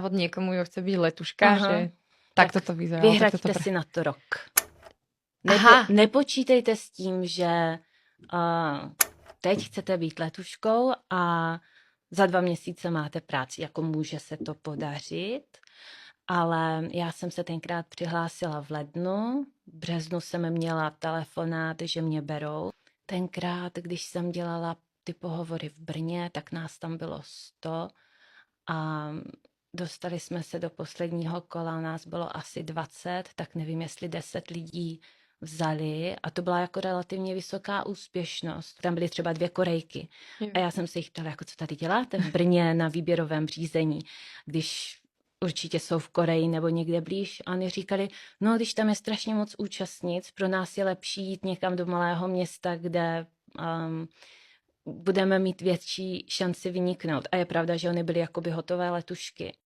od niekomu, kto chce byť letuškáře. Tak toto vyzerá. Vyhraďte si na to rok. Nepočítejte s tím, že teď chcete být letuškou a za 2 měsíce máte práci. Jako může se to podařit, ale já jsem se tenkrát přihlásila v lednu. V březnu jsem měla telefonát, že mě berou. Tenkrát, když jsem dělala ty pohovory v Brně, tak nás tam bylo 100 a dostali jsme se do posledního kola, nás bylo asi 20, tak nevím, jestli 10 lidí vzali a to byla jako relativně vysoká úspěšnost. Tam byly třeba 2 Korejky. A já jsem se jich ptala, jako co tady děláte v Brně na výběrovém řízení, když určitě jsou v Koreji nebo někde blíž. A oni říkali, no když tam je strašně moc účastnic, pro nás je lepší jít někam do malého města, kde budeme mít větší šanci vyniknout. A je pravda, že oni byli jakoby hotové letušky.